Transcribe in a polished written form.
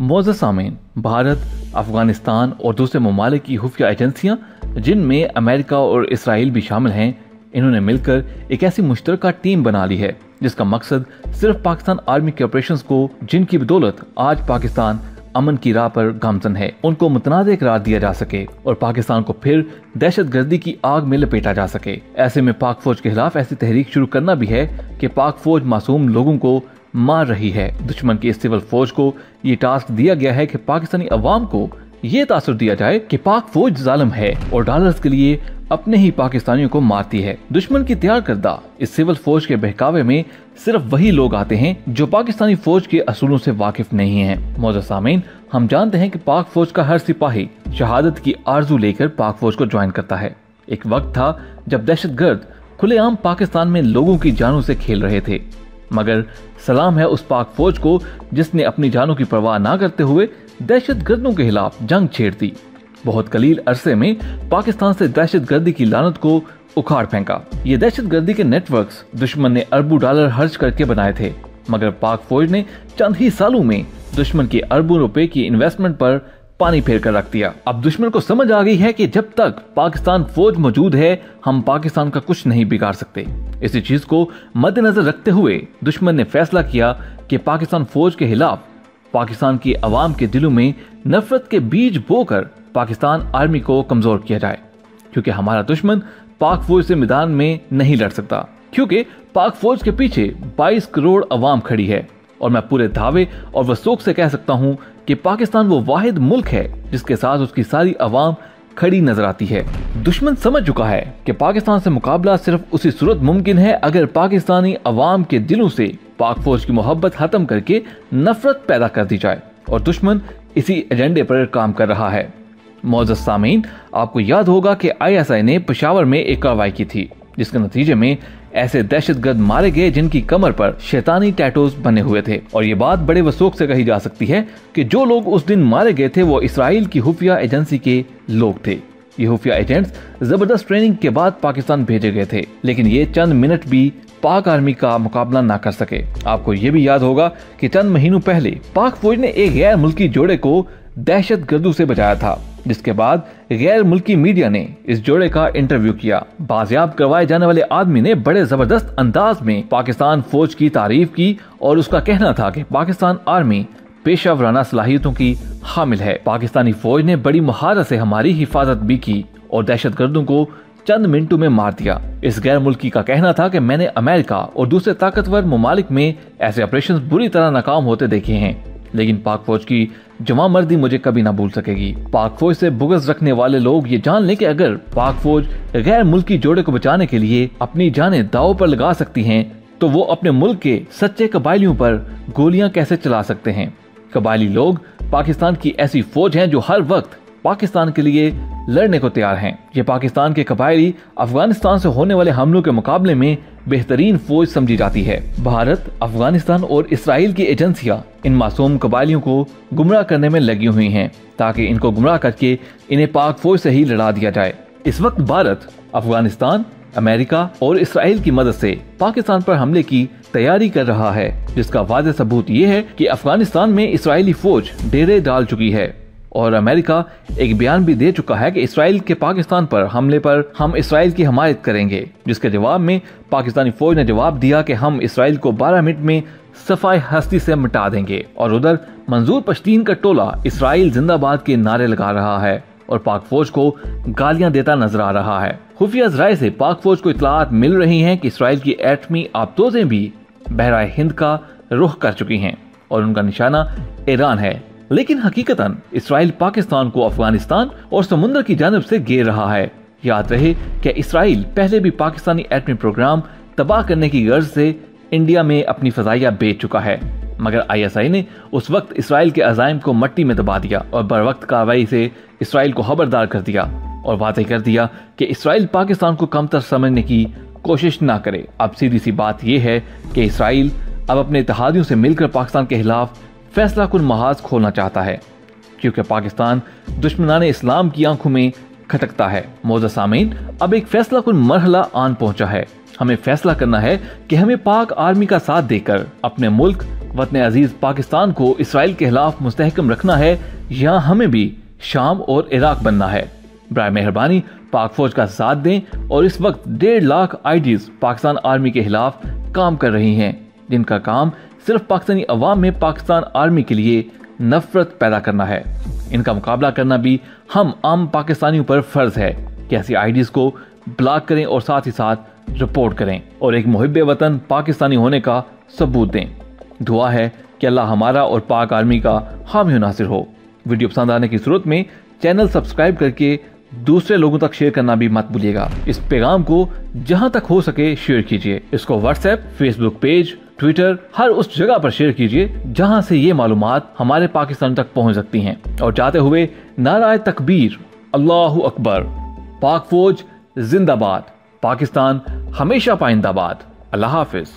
मौजूद सामीन, भारत, अफगानिस्तान और दूसरे ममालिक की खुफिया एजेंसियां, जिनमें अमेरिका और इसराइल भी शामिल हैं, इन्होंने मिलकर एक ऐसी मुश्तरका टीम बना ली है जिसका मकसद सिर्फ पाकिस्तान आर्मी के ऑपरेशंस को, जिनकी बदौलत आज पाकिस्तान अमन की राह पर गामजन है, उनको मुतनाज़ करार दिया जा सके और पाकिस्तान को फिर दहशतगर्दी की आग में लपेटा जा सके। ऐसे में पाक फौज के खिलाफ ऐसी तहरीक शुरू करना भी है कि पाक फौज मासूम लोगों को मार रही है। दुश्मन की इस सिविल फौज को ये टास्क दिया गया है कि पाकिस्तानी अवाम को ये तासुर दिया जाए कि पाक फौज जालिम है और डॉलर्स के लिए अपने ही पाकिस्तानियों को मारती है। दुश्मन की तैयार करदा इस सिविल फौज के बहकावे में सिर्फ वही लोग आते हैं जो पाकिस्तानी फौज के असूलों से वाकिफ नहीं हैं। मौजूद सामीन, हम जानते हैं कि पाक फौज का हर सिपाही शहादत की आरजू लेकर पाक फौज को ज्वाइन करता है। एक वक्त था जब दहशतगर्द खुलेआम पाकिस्तान में लोगों की जानों से खेल रहे थे, मगर सलाम है उस पाक फौज को जिसने अपनी जानों की परवाह न करते हुए दहशतगर्दों के खिलाफ जंग छेड़ दी। बहुत कलील अरसे में पाकिस्तान से दहशतगर्दी की लानत को उखाड़ फेंका। ये दहशतगर्दी के नेटवर्क्स दुश्मन ने अरबों डॉलर खर्च करके बनाए थे, मगर पाक फौज ने चंद ही सालों में दुश्मन के अरबों रुपए की इन्वेस्टमेंट पर पानी फेर कर रख दिया। अब दुश्मन को समझ आ गई है कि जब तक पाकिस्तान फौज मौजूद है, हम पाकिस्तान का कुछ नहीं बिगाड़ सकते। इसी चीज को मद्देनजर रखते हुए दुश्मन ने फैसला किया कि पाकिस्तान फौज के खिलाफ पाकिस्तान की आवाम के दिलों में नफरत के बीज बोकर पाकिस्तान आर्मी को कमजोर किया जाए, क्योंकि हमारा दुश्मन पाक फौज से मैदान में नहीं लड़ सकता, क्योंकि पाक फौज के पीछे 22 करोड़ अवाम खड़ी है। और मैं पूरे दावे और वसूख से कह सकता हूं कि पाकिस्तान वो वाहिद मुल्क है जिसके साथ उसकी सारी अवाम खड़ी नजर आती है। दुश्मन समझ चुका है कि पाकिस्तान से मुकाबला सिर्फ उसी सूरत मुमकिन है अगर पाकिस्तानी अवाम के दिलों से पाक फौज की मोहब्बत खत्म करके नफरत पैदा कर दी जाए, और दुश्मन इसी एजेंडे पर काम कर रहा है। मौजूद सामीन, आपको याद होगा कि ISI ने पेशावर में एक कार्रवाई की थी, जिसके नतीजे में ऐसे दहशतगर्द मारे गए जिनकी कमर पर शैतानी टैटूज बने हुए थे। और ये बात बड़े वसूख से कही जा सकती है कि जो लोग उस दिन मारे गए थे वो इसराइल की खुफिया एजेंसी के लोग थे। ये खुफिया एजेंट्स जबरदस्त ट्रेनिंग के बाद पाकिस्तान भेजे गए थे, लेकिन ये चंद मिनट भी पाक आर्मी का मुकाबला ना कर सके। आपको ये भी याद होगा कि चंद महीनों पहले पाक फौज ने एक गैर मुल्की जोड़े को दहशतगर्दों से बचाया था, जिसके बाद गैर मुल्की मीडिया ने इस जोड़े का इंटरव्यू किया। बाजियाब करवाए जाने वाले आदमी ने बड़े जबरदस्त अंदाज में पाकिस्तान फौज की तारीफ की और उसका कहना था कि पाकिस्तान आर्मी पेशा वराना सलाहियतों की हामिल है। पाकिस्तानी फौज ने बड़ी महारत से हमारी हिफाजत भी की और दहशतगर्दों को चंद मिनटों में मार दिया। इस गैर मुल्की का कहना था कि मैंने अमेरिका और दूसरे ताकतवर ममालिक में ऐसे ऑपरेशंस बुरी तरह नाकाम होते देखे हैं, लेकिन पाक फौज की जवां मर्दी मुझे कभी ना भूल सकेगी। पाक फौज से बुग़्ज़ रखने वाले लोग ये जान लें कि अगर पाक फौज गैर मुल्की जोड़े को बचाने के लिए अपनी जानें दांव पर लगा सकती हैं, तो वो अपने मुल्क के सच्चे कबायलियों पर गोलियां कैसे चला सकते हैं। कबायली लोग पाकिस्तान की ऐसी फौज हैं जो हर वक्त पाकिस्तान के लिए लड़ने को तैयार हैं। ये पाकिस्तान के कबायली अफगानिस्तान से होने वाले हमलों के मुकाबले में बेहतरीन फौज समझी जाती है। भारत, अफगानिस्तान और इसराइल की एजेंसियां इन मासूम कबायलियों को गुमराह करने में लगी हुई हैं, ताकि इनको गुमराह करके इन्हें पाक फौज से ही लड़ा दिया जाए। इस वक्त भारत, अफगानिस्तान, अमेरिका और इसराइल की मदद से पाकिस्तान पर हमले की तैयारी कर रहा है, जिसका वाज़ेह सबूत ये है कि अफगानिस्तान में इसराइली फौज डेरे डाल चुकी है और अमेरिका एक बयान भी दे चुका है कि इसराइल के पाकिस्तान पर हमले पर हम इसराइल की हमायत करेंगे, जिसके जवाब में पाकिस्तानी फौज ने जवाब दिया कि हम इसराइल को 12 मिनट में सफाई हस्ती से मिटा देंगे। और उधर मंजूर पश्तीन का टोला इसराइल जिंदाबाद के नारे लगा रहा है और पाक फौज को गालियां देता नजर आ रहा है। खुफिया ज़राए से पाक फौज को इत्तलात मिल रही हैं कि इसराइल की एटमी आबदोजें भी बहराए हिंद का रुख कर चुकी हैं और उनका निशाना ईरान है। लेकिन हकीकतन इसराइल पाकिस्तान को अफगानिस्तान और समुद्र की जानिब से घेर रहा है। याद रहे कि इसराइल पहले भी पाकिस्तानी एटमी प्रोग्राम तबाह करने की गर्ज से इंडिया में अपनी फजाइया बेच चुका है, मगर ISI ने उस वक्त इसराइल के अज़ाइम को मट्टी में दबा दिया और बर वक्त कार्रवाई से इसराइल को खबरदार कर दिया और वाज़ेह कर दिया कि इसराइल पाकिस्तान को कमतर समझने की कोशिश ना करे। अब सीधी सी बात यह है कि इसराइल अब अपने इत्तेहादियों से मिलकर पाकिस्तान के खिलाफ फैसला कुन महाज खोलना चाहता है, क्योंकि पाकिस्तान दुश्मनाने इस्लाम की आंखों में खटकता है। मौजूद सामीन, अब एक फैसला कुन मरहला आन पहुंचा है। हमें फैसला करना है कि हमें पाक आर्मी का साथ देकर अपने मुल्क वतन अजीज पाकिस्तान को इसराइल के खिलाफ मुस्तहकम रखना है या हमें भी शाम और इराक बनना है? बराए मेहरबानी पाक फौज का साथ दें और इस वक्त 1.5 लाख आईडीज पाकिस्तान आर्मी के खिलाफ काम कर रही हैं, जिनका काम सिर्फ पाकिस्तानी अवाम में पाकिस्तान आर्मी के लिए नफरत पैदा करना है। इनका मुकाबला करना भी हम आम पाकिस्तानियों पर फर्ज है कि ऐसी आईडीज को ब्लॉक करें और साथ ही साथ रिपोर्ट करें और एक मुहिब्बे वतन पाकिस्तानी होने का सबूत दें। दुआ है कि अल्लाह हमारा और पाक आर्मी का हामी नासिर हो। वीडियो पसंद आने की सूरत में चैनल सब्सक्राइब करके दूसरे लोगों तक शेयर करना भी मत भूलिएगा। इस पैगाम को जहां तक हो सके शेयर कीजिए। इसको व्हाट्सएप, फेसबुक पेज, ट्विटर, हर उस जगह पर शेयर कीजिए जहां से ये मालूमात हमारे पाकिस्तान तक पहुंच सकती हैं। और जाते हुए नाराए तकबीर, अल्लाहु अकबर, पाक फौज जिंदाबाद, पाकिस्तान हमेशा पाइंदाबाद। अल्लाह हाफिज।